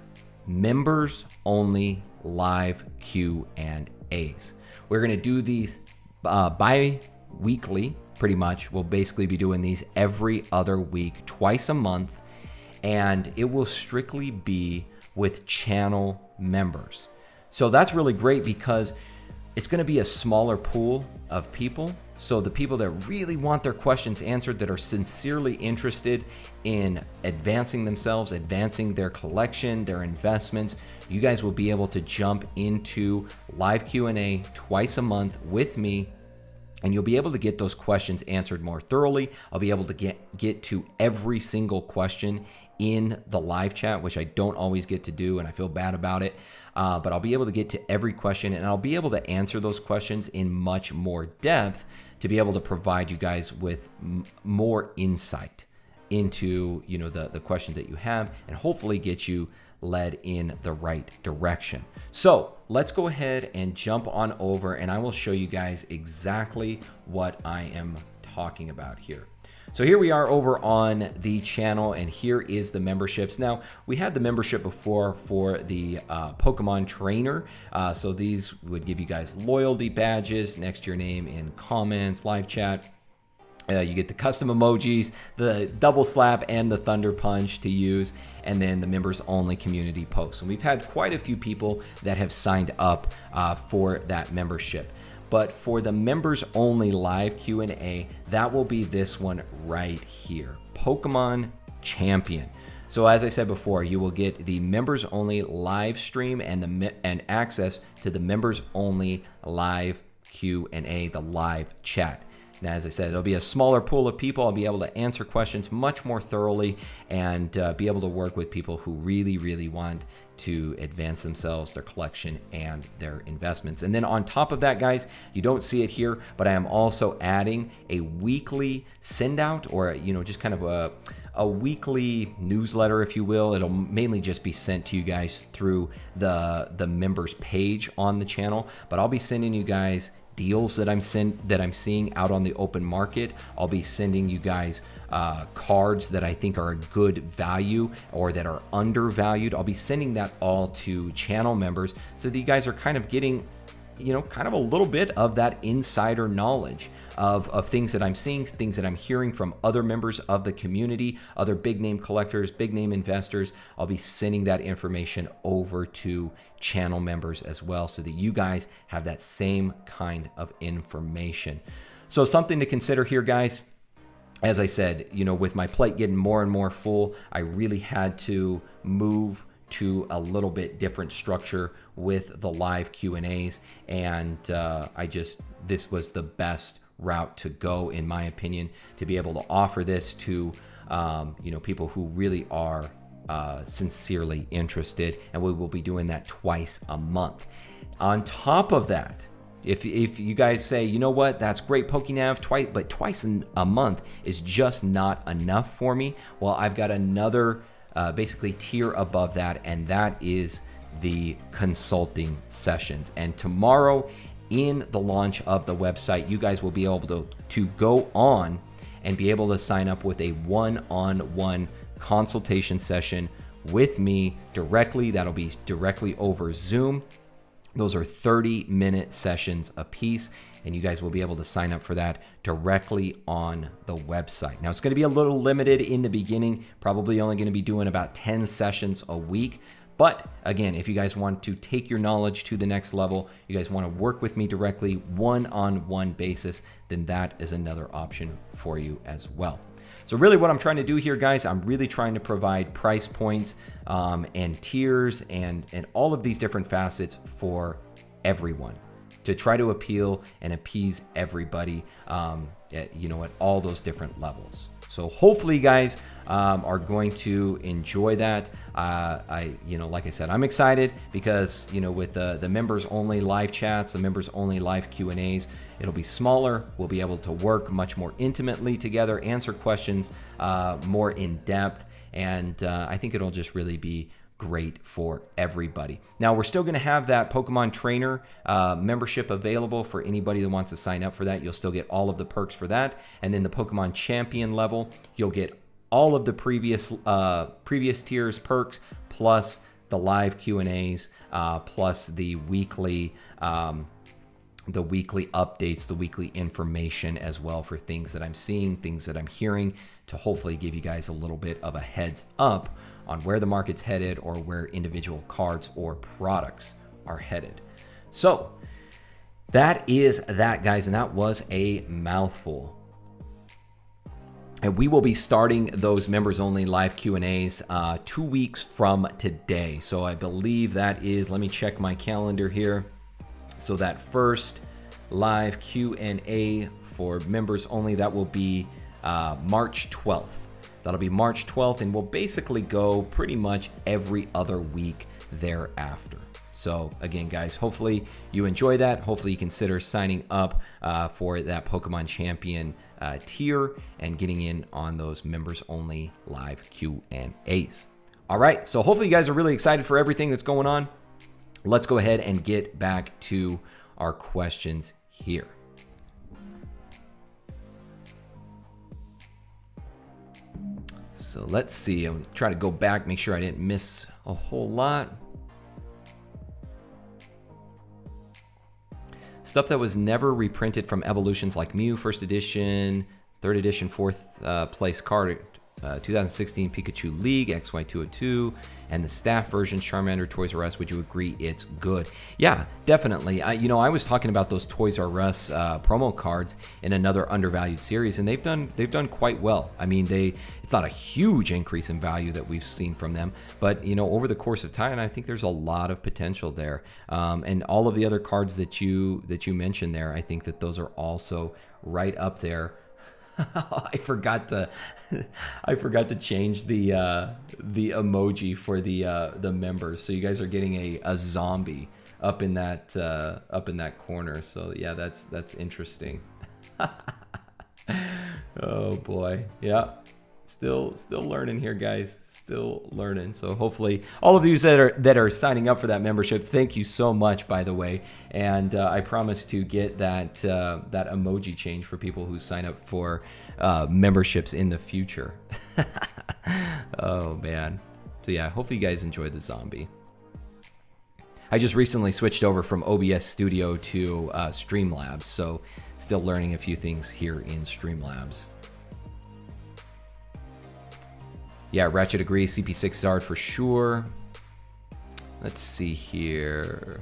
members only live Q&As. We're going to do these bi-weekly, pretty much. We'll basically be doing these every other week, twice a month, and it will strictly be with channel members. So that's really great because it's going to be a smaller pool of people. So the people that really want their questions answered, that are sincerely interested in advancing themselves, advancing their collection, their investments, you guys will be able to jump into live Q&A twice a month with me, and you'll be able to get those questions answered more thoroughly. I'll be able to get to every single question in the live chat, which I don't always get to do, and I feel bad about it. But I'll be able to get to every question, and I'll be able to answer those questions in much more depth to be able to provide you guys with more insight into, you know, the questions that you have, and hopefully get you led in the right direction. So let's go ahead and jump on over, and I will show you guys exactly what I am talking about here. So here we are over on the channel, and here is the memberships. Now, we had the membership before for the Pokemon Trainer. So these would give you guys loyalty badges next to your name in comments, live chat. You get the custom emojis, the double slap, and the thunder punch to use, and then the members only community posts. And we've had quite a few people that have signed up for that membership. But for the members only live Q&A, that will be this one right here, Pokemon Champion. So as I said before, you will get the members only live stream and access to the members only live Q&A, the live chat. Now, as I said, it'll be a smaller pool of people. I'll be able to answer questions much more thoroughly and be able to work with people who really, really want to advance themselves, their collection, and their investments. And then on top of that, guys, you don't see it here, but I am also adding a weekly send out, or, you know, just kind of a weekly newsletter, if you will. It'll mainly just be sent to you guys through the members page on the channel, but I'll be sending you guys deals that I'm seeing out on the open market. I'll be sending you guys cards that I think are a good value or that are undervalued. I'll be sending that all to channel members so that you guys are kind of getting, you know, kind of a little bit of that insider knowledge of things that I'm seeing, things that I'm hearing from other members of the community, other big name collectors, big name investors. I'll be sending that information over to channel members as well, so that you guys have that same kind of information. So something to consider here, guys. As I said, you know, with my plate getting more and more full, I really had to move to a little bit different structure with the live Q&As, and this was the best route to go, in my opinion, to be able to offer this to you know, people who really are sincerely interested, and we will be doing that twice a month. On top of that, if you guys say, you know what, that's great, PokéNav, but twice a month is just not enough for me, well, I've got another basically tier above that, and that is the consulting sessions. And tomorrow, in the launch of the website, you guys will be able to go on and be able to sign up with a one-on-one consultation session with me directly. That'll be directly over Zoom. Those are 30-minute sessions a piece, and you guys will be able to sign up for that directly on the website. Now, it's going to be a little limited in the beginning, probably only going to be doing about 10 sessions a week. But again, if you guys want to take your knowledge to the next level, you guys want to work with me directly, one-on-one basis, then that is another option for you as well. So really what I'm trying to do here, guys, I'm really trying to provide price points and tiers and all of these different facets for everyone, to try to appeal and appease everybody at all those different levels. So hopefully you guys are going to enjoy that. Like I said, I'm excited because, with the members only live chats, the members only live Q&As, it'll be smaller. We'll be able to work much more intimately together, answer questions more in depth. And I think it'll just really be great for everybody. Now, we're still going to have that Pokemon Trainer membership available for anybody that wants to sign up for that. You'll still get all of the perks for that. And then the Pokemon Champion level, you'll get all of the previous tiers perks, plus the live Q&As, plus the weekly updates, the weekly information as well for things that I'm seeing, things that I'm hearing, to hopefully give you guys a little bit of a heads up on where the market's headed or where individual cards or products are headed. So that is that, guys, and that was a mouthful. And we will be starting those members only live Q&As 2 weeks from today. So I believe that is, let me check my calendar here. So that first live Q&A for members only, that will be March 12th. That'll be March 12th, and we'll basically go pretty much every other week thereafter. So again, guys, hopefully you enjoy that. Hopefully you consider signing up for that Pokemon Champion tier and getting in on those members only live Q&As. All right, so hopefully you guys are really excited for everything that's going on. Let's go ahead and get back to our questions here. So let's see. I'm trying to go back, make sure I didn't miss a whole lot. Stuff that was never reprinted from Evolutions like Mew, first edition, third edition, fourth place card, 2016 Pikachu League, XY202, and the staff version, Charmander, Toys R Us. Would you agree it's good? Yeah, definitely. I was talking about those Toys R Us promo cards in another undervalued series, and they've done quite well. I mean, it's not a huge increase in value that we've seen from them, but over the course of time, I think there's a lot of potential there. And all of the other cards that you mentioned there, I think that those are also right up there. I forgot to change the emoji for the members. So you guys are getting a zombie up in that corner. So yeah, that's interesting. Oh boy, yeah. Still learning here, guys. Still learning. So hopefully all of you that are signing up for that membership, thank you so much, by the way. And I promise to get that emoji change for people who sign up for memberships in the future. Oh man. So yeah, hopefully you guys enjoyed the zombie. I just recently switched over from OBS Studio to Streamlabs, so still learning a few things here in Streamlabs. Yeah, Ratchet agrees. CP6 Zard for sure. Let's see here.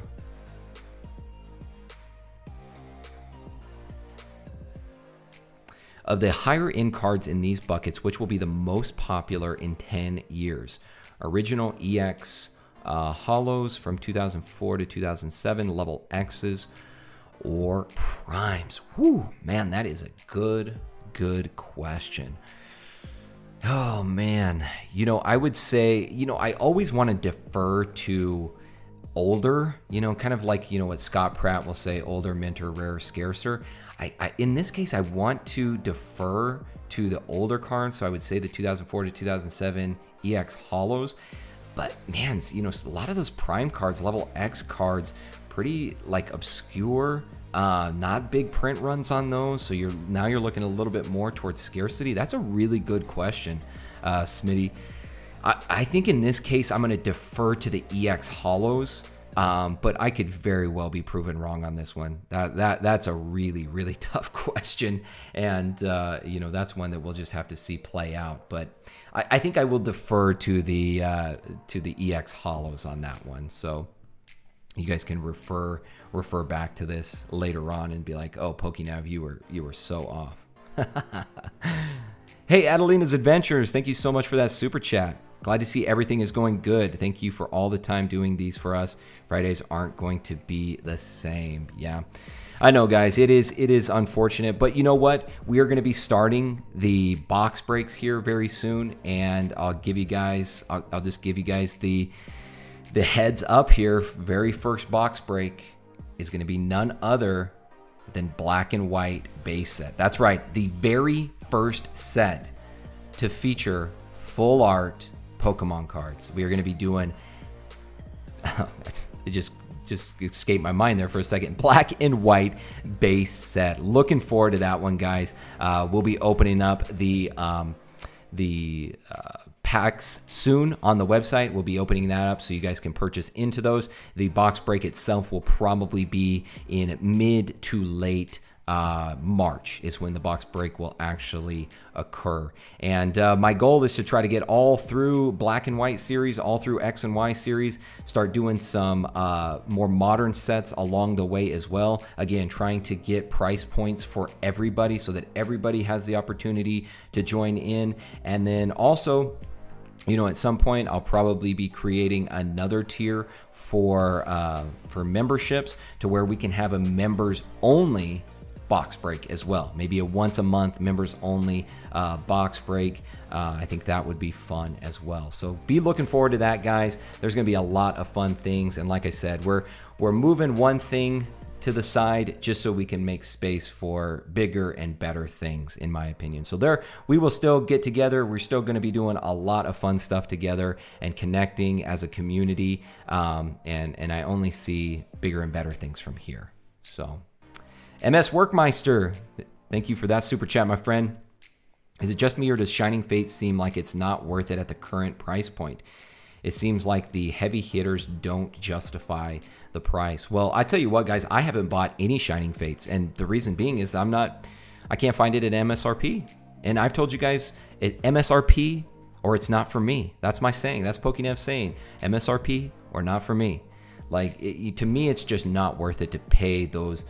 Of the higher end cards in these buckets, which will be the most popular in 10 years? Original EX Hollows from 2004 to 2007, level X's, or Primes? Whew, man, that is a good question. Oh man, I would say, I always want to defer to older, kind of like, what Scott Pratt will say, older, minter, rare, scarcer. I in this case, I want to defer to the older cards. So I would say the 2004 to 2007 EX Hollows. But man, a lot of those Prime cards, level X cards, pretty like obscure, not big print runs on those. So you're looking a little bit more towards scarcity. That's a really good question, Smitty. I think in this case, I'm going to defer to the EX Hollows, but I could very well be proven wrong on this one. That's a really tough question, and that's one that we'll just have to see play out. But I think I will defer to the EX Hollows on that one. So you guys can refer back to this later on and be like, oh, PokéNav, you were so off. Hey, Adelina's Adventures, thank you so much for that super chat. Glad to see everything is going good. Thank you for all the time doing these for us. Fridays aren't going to be the same. Yeah, I know, guys. It is unfortunate, but you know what? We are going to be starting the box breaks here very soon, and I'll just give you guys the heads up here. Very first box break is going to be none other than black and white base set. That's right, the very first set to feature full art Pokemon cards. We are going to be doing it just escaped my mind there for a second. Black and white base set. Looking forward to that one, guys. We'll be opening up the packs soon on the website. We'll be opening that up so you guys can purchase into those. The box break itself will probably be in mid to late March is when the box break will actually occur. And my goal is to try to get all through Black and White series, all through X and Y series, start doing some more modern sets along the way as well. Again, trying to get price points for everybody so that everybody has the opportunity to join in. And then also, at some point I'll probably be creating another tier for memberships to where we can have a members only box break as well. Maybe a once a month members only box break. I think that would be fun as well. So be looking forward to that, guys. There's going to be a lot of fun things. And like I said, we're moving one thing to the side just so we can make space for bigger and better things, in my opinion. So we will still get together. We're still going to be doing a lot of fun stuff together and connecting as a community. And I only see bigger and better things from here. So MS Workmeister, thank you for that super chat, my friend. Is it just me, or does Shining Fate seem like it's not worth it at the current price point? It seems like the heavy hitters don't justify the price. Well, I tell you what, guys, I haven't bought any Shining Fates, and the reason being is I can't find it at MSRP. And I've told you guys, at MSRP or it's not for me. That's my saying. That's PokéNav saying, MSRP or not for me. Like, to me, it's just not worth it to pay those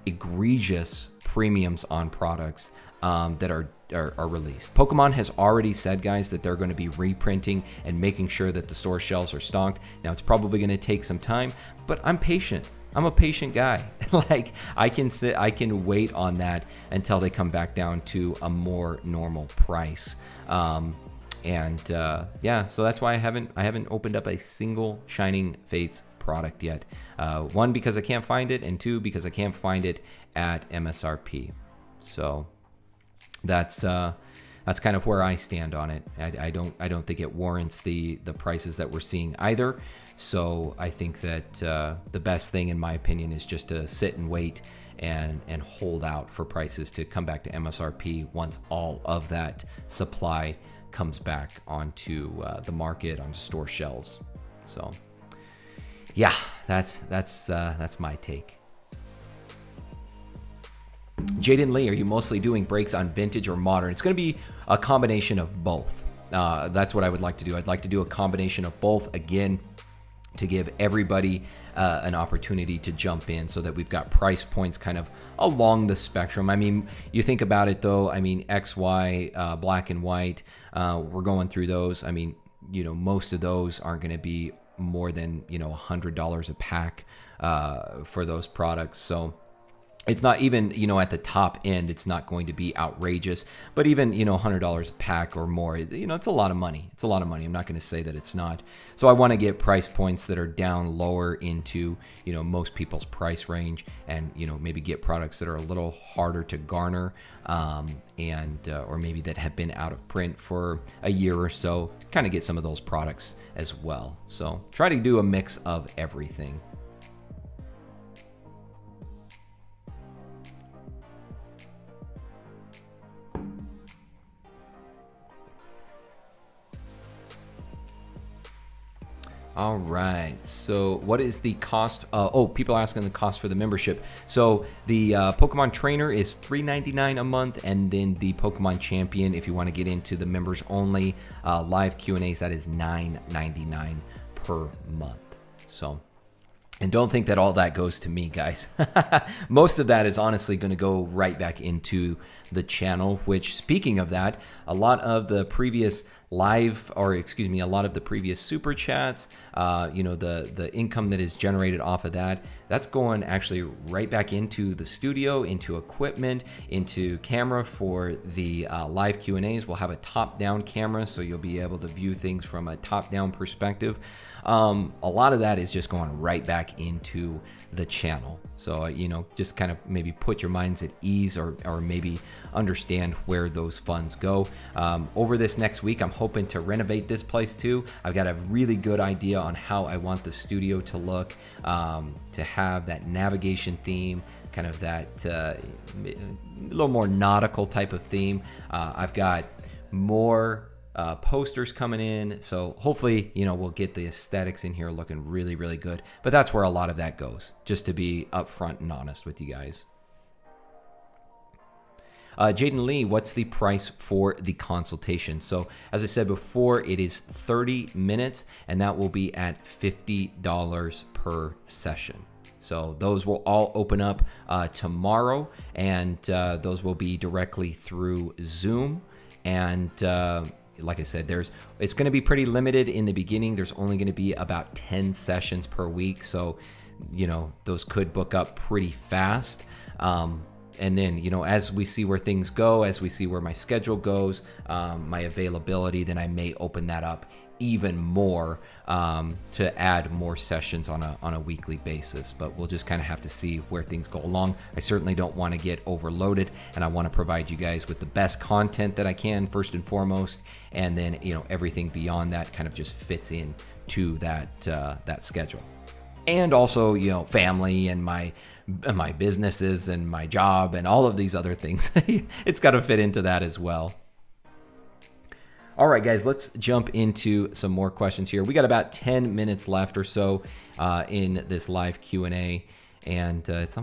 egregious premiums on products that are released. Pokemon has already said, guys, that they're going to be reprinting and making sure that the store shelves are stocked. Now, it's probably going to take some time, but I'm patient. I'm a patient guy. Like, I can wait on that until they come back down to a more normal price. Yeah, so that's why I haven't opened up a single Shining Fates product yet. One, because I can't find it, and two, because I can't find it at MSRP. So that's kind of where I stand on it. I don't think it warrants the prices that we're seeing either. So I think that the best thing, in my opinion, is just to sit and wait and hold out for prices to come back to MSRP once all of that supply comes back onto the market, onto store shelves. So yeah, that's my take. Jaden Lee, are you mostly doing breaks on vintage or modern? It's going to be a combination of both. That's what I would like to do. I'd like to do a combination of both, again, to give everybody an opportunity to jump in so that we've got price points kind of along the spectrum. I mean, you think about it though, I mean, XY, black and white, we're going through those. I mean, most of those aren't going to be more than, $100 a pack for those products. So it's not even, at the top end, it's not going to be outrageous, but even, $100 a pack or more, it's a lot of money. It's a lot of money. I'm not going to say that it's not. So I want to get price points that are down lower into, most people's price range, and, maybe get products that are a little harder to garner, or maybe that have been out of print for a year or so, to kind of get some of those products as well. So try to do a mix of everything. All right, so what is the cost? People are asking the cost for the membership. So the Pokemon Trainer is $3.99 a month, and then the Pokemon Champion, if you want to get into the members only live Q&As, that is $9.99 per month. So, and don't think that all that goes to me, guys. Most of that is honestly going to go right back into the channel, which, speaking of that, a lot of the previous super chats, the income that is generated off of that, that's going actually right back into the studio, into equipment, into camera for the live Q&As. We'll have a top-down camera, so you'll be able to view things from a top-down perspective. A lot of that is just going right back into the channel. So, just kind of maybe put your minds at ease, or maybe understand where those funds go. Over this next week, I'm hoping to renovate this place too. I've got a really good idea on how I want the studio to look, to have that navigation theme, kind of that a little more nautical type of theme. I've got more posters coming in, so hopefully we'll get the aesthetics in here looking really, really good. But that's where a lot of that goes, just to be upfront and honest with you guys. Jaden Lee, what's the price for the consultation? So as I said before, it is 30 minutes, and that will be at $50 per session. So those will all open up tomorrow, and those will be directly through Zoom. And like I said, it's going to be pretty limited in the beginning. There's only going to be about 10 sessions per week, so those could book up pretty fast. and then, you know, as we see where things go, as we see where my schedule goes, my availability, then I may open that up even more to add more sessions on a weekly basis. But we'll just kind of have to see where things go along. I certainly don't want to get overloaded, and I want to provide you guys with the best content that I can first and foremost, and then, you know, everything beyond that kind of just fits in to that schedule. And also, you know, family and my businesses and my job and all of these other things. It's got to fit into that as well. All right, guys, let's jump into some more questions here. We got about 10 minutes left or so in this live Q&A, and it's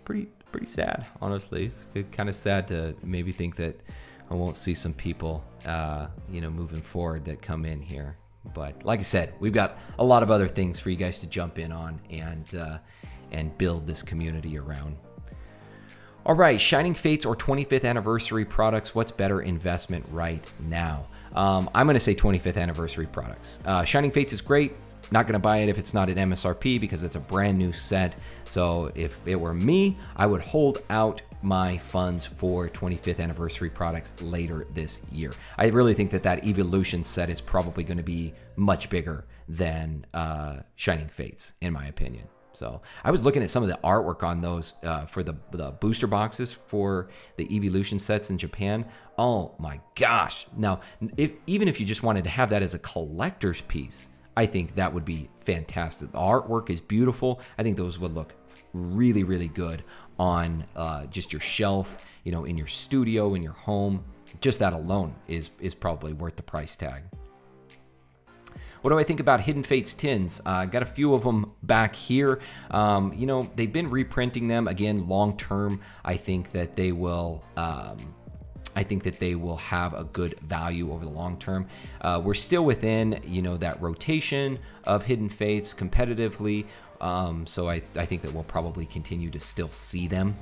pretty sad, honestly. It's kind of sad to maybe think that I won't see some people, you know, moving forward that come in here. But like I said, we've got a lot of other things for you guys to jump in on and build this community around. All right, Shining Fates or 25th anniversary products, what's better investment right now? I'm going to say 25th anniversary products. Shining Fates is great. Not going to buy it if it's not at MSRP because it's a brand new set. So if it were me, I would hold out my funds for 25th anniversary products later this year. I really think that Evolution set is probably going to be much bigger than Shining Fates, in my opinion. So I was looking at some of the artwork on those for the booster boxes for the Evolution sets in Japan. Oh my gosh. Now, even if you just wanted to have that as a collector's piece, I think that would be fantastic. The artwork is beautiful. I think those would look really, really good on just your shelf, you know, in your studio, in your home. Just that alone is probably worth the price tag. What do I think about Hidden Fates tins? Got a few of them back here. You know, they've been reprinting them again long term. I think that they will. I think that they will have a good value over the long term. We're still within, you know, that rotation of Hidden Fates competitively. So I think that we'll probably continue to still see them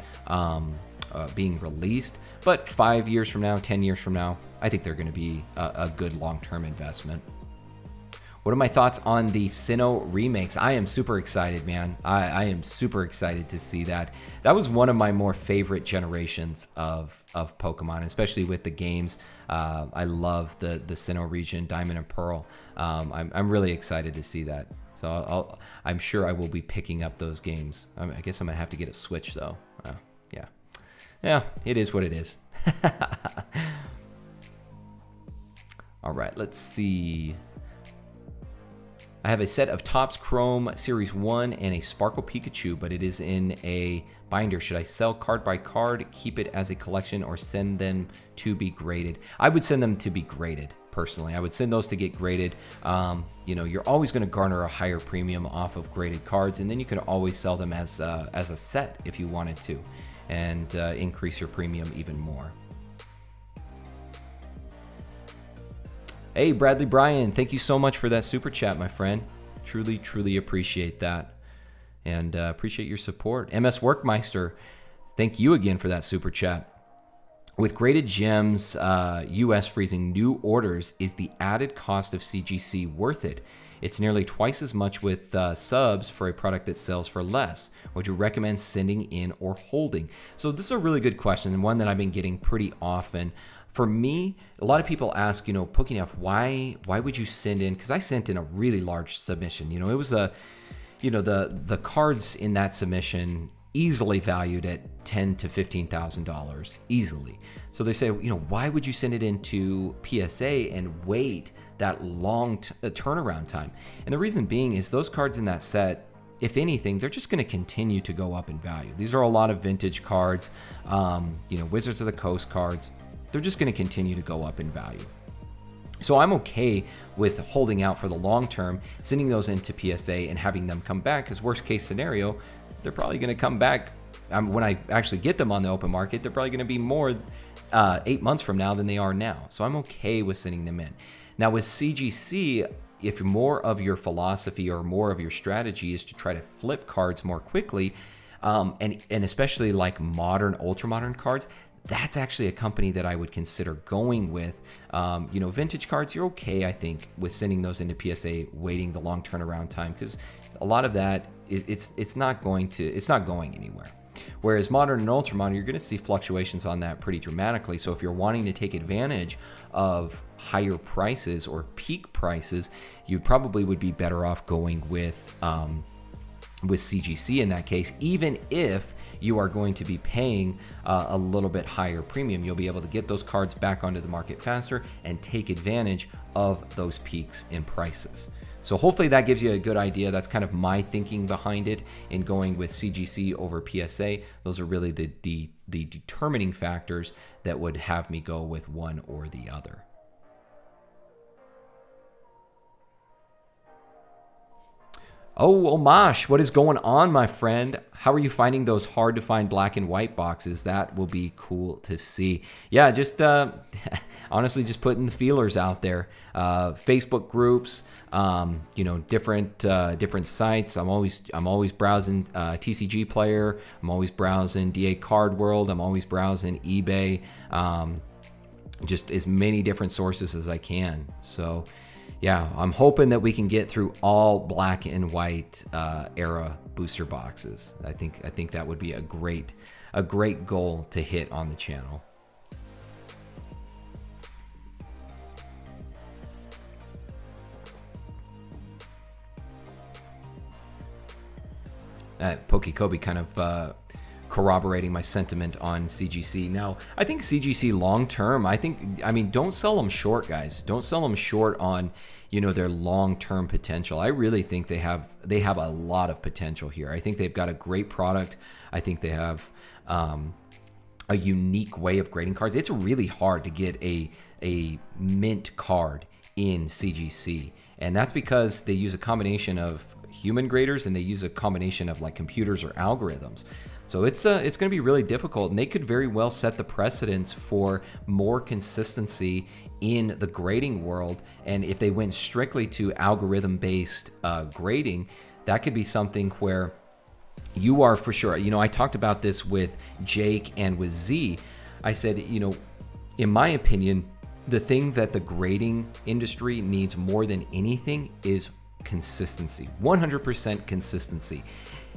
being released. But 5 years from now, 10 years from now, I think they're going to be a good long-term investment. What are my thoughts on the Sinnoh remakes? I am super excited, man. I am super excited to see that. That was one of my more favorite generations of Pokemon, especially with the games. I love the Sinnoh region, Diamond and Pearl. I'm really excited to see that. So I'm sure I will be picking up those games. I guess I'm gonna have to get a Switch though. Yeah, it is what it is. All right, let's see. I have a set of Topps Chrome Series 1 and a Sparkle Pikachu, but it is in a binder. Should I sell card by card, keep it as a collection, or send them to be graded? I would send them to be graded, personally. I would send those to get graded. You know, you're always going to garner a higher premium off of graded cards, and then you can always sell them as a set if you wanted to, and increase your premium even more. Hey, Bradley Bryan, thank you so much for that super chat, my friend. Truly, truly appreciate that. And appreciate your support. MS Workmeister, thank you again for that super chat. With graded gems, US freezing new orders, is the added cost of CGC worth it? It's nearly twice as much with subs for a product that sells for less. Would you recommend sending in or holding? So this is a really good question, and one that I've been getting pretty often. For me, a lot of people ask, you know, PokéNav, why would you send in? Because I sent in a really large submission. You know, it was the cards in that submission easily valued at $10,000 to $15,000 easily. So they say, you know, why would you send it into PSA and wait that long turnaround time? And the reason being is those cards in that set, if anything, they're just going to continue to go up in value. These are a lot of vintage cards, you know, Wizards of the Coast cards. They're just going to continue to go up in value. So I'm okay with holding out for the long term, sending those into PSA and having them come back, because worst case scenario, they're probably going to come back. When I actually get them on the open market, they're probably going to be more 8 months from now than they are now. So I'm okay with sending them in. Now with CGC, if more of your philosophy or more of your strategy is to try to flip cards more quickly, and especially like modern, ultra modern cards, that's actually a company that I would consider going with. You know, vintage cards, you're okay, I think, with sending those into PSA, waiting the long turnaround time, because a lot of that, it's not going anywhere. Whereas modern and ultra modern, you're going to see fluctuations on that pretty dramatically. So if you're wanting to take advantage of higher prices or peak prices, you probably would be better off going with CGC in that case, even if you are going to be paying a little bit higher premium. You'll be able to get those cards back onto the market faster and take advantage of those peaks in prices. So hopefully that gives you a good idea. That's kind of my thinking behind it in going with CGC over PSA. Those are really the determining factors that would have me go with one or the other. Oh, Omash, what is going on, my friend? How are you finding those hard to find black and white boxes? That will be cool to see. Yeah, just honestly, just putting the feelers out there. Facebook groups, different sites. I'm always browsing TCG Player. I'm always browsing DA Card World. I'm always browsing eBay. Just as many different sources as I can. So yeah, I'm hoping that we can get through all black and white era booster boxes. I think that would be a great goal to hit on the channel. PokéKobe kind of corroborating my sentiment on CGC. Now, I think CGC long term, don't sell them short, guys. Don't sell them short on, their long-term potential. I really think they have a lot of potential here. I think they've got a great product. I think they have a unique way of grading cards. It's really hard to get a mint card in CGC, and that's because they use a combination of human graders and they use a combination of like computers or algorithms. So it's going to be really difficult, and they could very well set the precedence for more consistency in the grading world. And if they went strictly to algorithm-based grading, that could be something where you are for sure. I talked about this with Jake and with Z. I said, in my opinion, the thing that the grading industry needs more than anything is consistency, 100% consistency.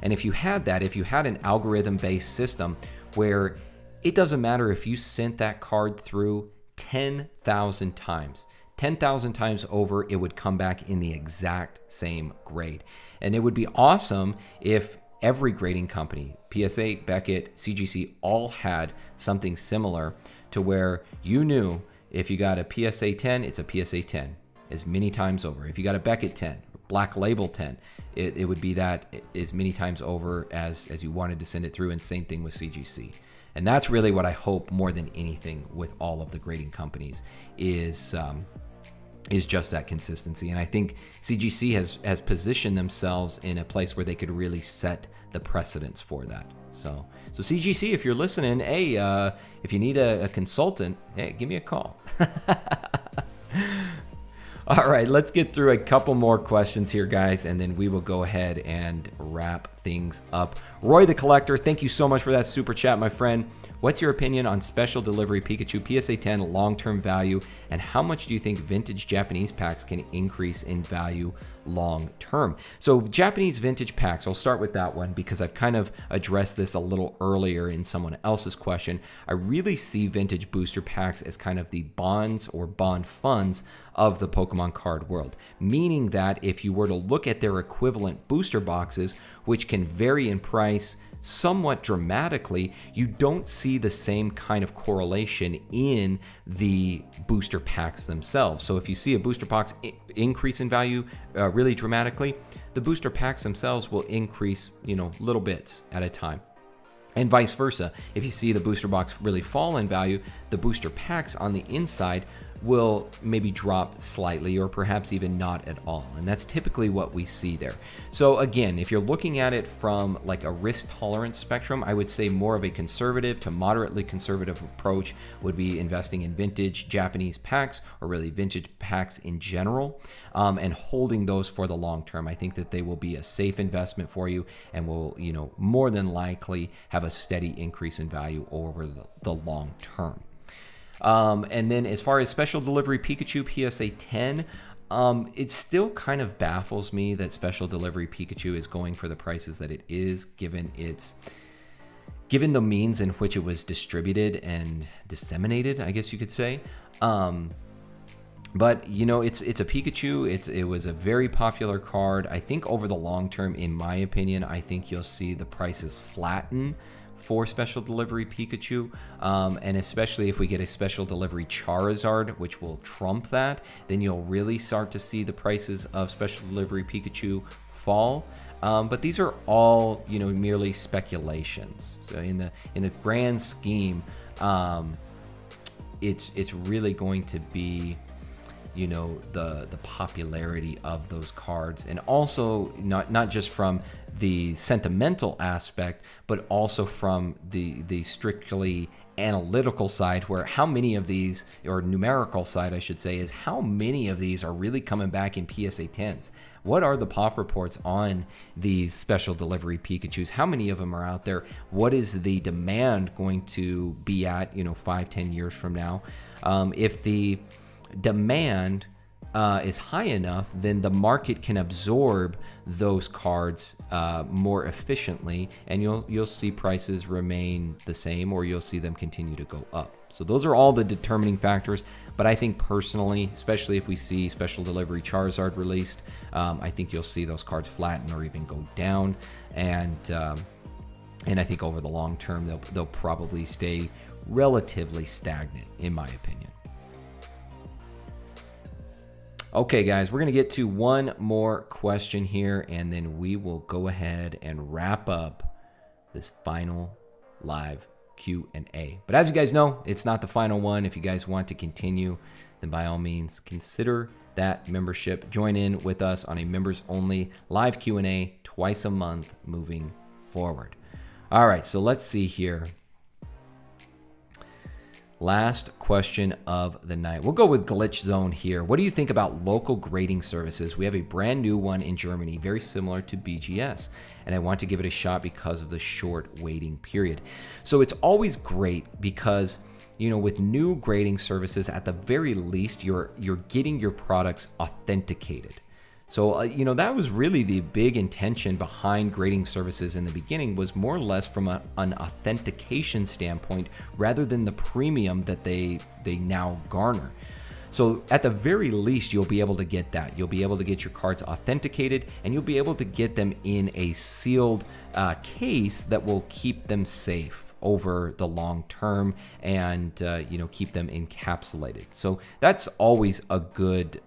And if you had an algorithm-based system where it doesn't matter if you sent that card through 10,000 times over, it would come back in the exact same grade. And it would be awesome if every grading company, PSA, Beckett, CGC, all had something similar to where you knew if you got a PSA 10, it's a PSA 10 as many times over. If you got a Beckett 10, Black Label 10, it would be that as many times over as you wanted to send it through, and same thing with CGC. And that's really what I hope more than anything with all of the grading companies is just that consistency. And I think CGC has positioned themselves in a place where they could really set the precedence for that. So CGC, if you're listening, hey, if you need a consultant, hey, give me a call. All right, let's get through a couple more questions here, guys, and then we will go ahead and wrap things up. Roy the Collector, thank you so much for that super chat, my friend. What's your opinion on special delivery Pikachu PSA 10 long-term value, and how much do you think vintage Japanese packs can increase in value long-term? So Japanese vintage packs, I'll start with that one because I've kind of addressed this a little earlier in someone else's question. I really see vintage booster packs as kind of the bonds or bond funds of the Pokemon card world, meaning that if you were to look at their equivalent booster boxes, which can vary in price somewhat dramatically, you don't see the same kind of correlation in the booster packs themselves. So if you see a booster box increase in value really dramatically, the booster packs themselves will increase, little bits at a time. And vice versa. If you see the booster box really fall in value, the booster packs on the inside will maybe drop slightly or perhaps even not at all. And that's typically what we see there. So again, if you're looking at it from like a risk tolerance spectrum, I would say more of a conservative to moderately conservative approach would be investing in vintage Japanese packs, or really vintage packs in general, and holding those for the long term. I think that they will be a safe investment for you and will, more than likely have a steady increase in value over the long term. And then as far as special delivery Pikachu PSA 10, it still kind of baffles me that special delivery Pikachu is going for the prices that it is, given given the means in which it was distributed and disseminated, I guess you could say. But you know, it's a Pikachu. It was a very popular card. I think over the long term, in my opinion, I think you'll see the prices flatten for special delivery Pikachu, and especially if we get a special delivery Charizard, which will trump that, then you'll really start to see the prices of special delivery Pikachu fall. But these are all, you know, merely speculations. So in the grand scheme, it's really going to be, you know, the popularity of those cards, and also not just from the sentimental aspect, but also from the strictly analytical side, where how many of these, or numerical side I should say, is how many of these are really coming back in PSA 10s. What are the pop reports on these special delivery Pikachus? How many of them are out there? What is the demand going to be at, you know, 5-10 years from now? If the demand is high enough, then the market can absorb those cards more efficiently, and you'll see prices remain the same, or you'll see them continue to go up. So those are all the determining factors. But I think personally, especially if we see special delivery Charizard released, I think you'll see those cards flatten or even go down, and I think over the long term they'll probably stay relatively stagnant, in my opinion. Okay, guys, we're going to get to one more question here, and then we will go ahead and wrap up this final live Q&A. But as you guys know, it's not the final one. If you guys want to continue, then by all means, consider that membership. Join in with us on a members-only live Q&A twice a month moving forward. All right, so let's see here. Last question of the night. We'll go with Glitch Zone here. What do you think about local grading services? We have a brand new one in Germany, very similar to BGS, and I want to give it a shot because of the short waiting period. So it's always great because, you know, with new grading services, at the very least, you're getting your products authenticated. So, you know, that was really the big intention behind grading services in the beginning, was more or less from an authentication standpoint rather than the premium that they now garner. So at the very least, you'll be able to get that. You'll be able to get your cards authenticated, and you'll be able to get them in a sealed case that will keep them safe over the long term, and you know, keep them encapsulated. So that's always a good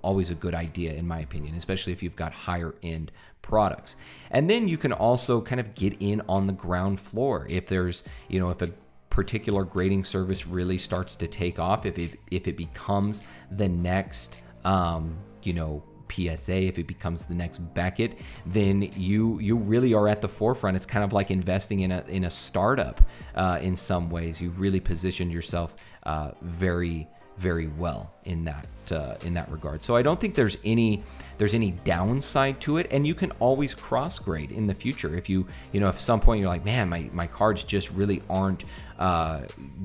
always a good idea, in my opinion, especially if you've got higher end products. And then you can also kind of get in on the ground floor if there's, you know, if a particular grading service really starts to take off, if it becomes the next you know, PSA, if it becomes the next Beckett, then you really are at the forefront. It's kind of like investing in a startup in some ways. You've really positioned yourself very, very well in that regard. So I don't think there's any downside to it, and you can always cross grade in the future. If you know, if at some point you're like, man, my cards just really aren't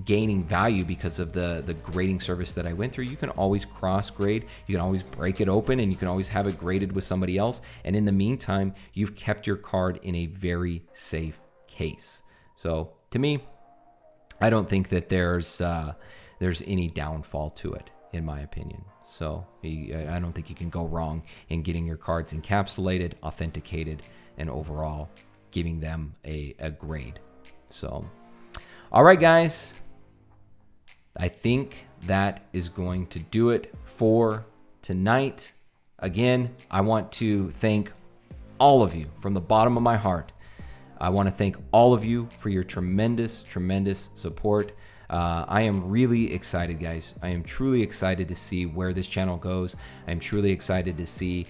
gaining value because of the grading service that I went through, you can always cross grade. You can always break it open, and you can always have it graded with somebody else. And in the meantime, you've kept your card in a very safe case. So to me, I don't think that there's any downfall to it, in my opinion. So I don't think you can go wrong in getting your cards encapsulated, authenticated, and overall giving them a grade. So, all right, guys, I think that is going to do it for tonight. Again, I want to thank all of you from the bottom of my heart. I want to thank all of you for your tremendous, tremendous support. I am really excited, guys. I am truly excited to see where this channel goes. I'm truly excited to see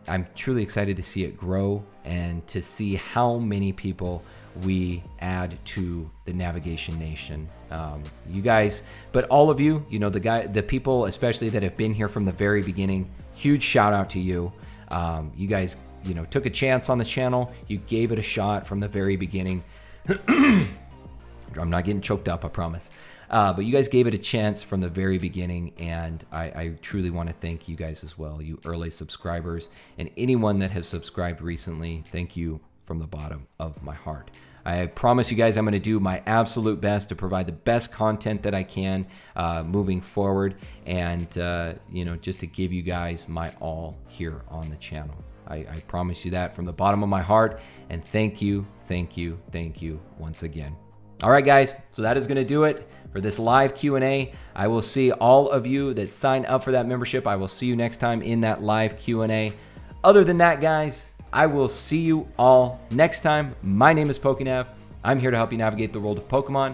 it grow, and to see how many people we add to the Navigation Nation. You guys, but all of you, you know, the people especially that have been here from the very beginning, huge shout out to you. You guys, you know, took a chance on the channel. You gave it a shot from the very beginning. I'm not getting choked up, I promise. But you guys gave it a chance from the very beginning, and I truly want to thank you guys as well, you early subscribers, and anyone that has subscribed recently. Thank you from the bottom of my heart. I promise you guys I'm going to do my absolute best to provide the best content that I can moving forward, and just to give you guys my all here on the channel. I promise you that from the bottom of my heart, and thank you once again. All right, guys, so that is going to do it for this live Q&A. I will see all of you that sign up for that membership. I will see you next time in that live Q&A. Other than that, guys, I will see you all next time. My name is PokéNav. I'm here to help you navigate the world of Pokemon.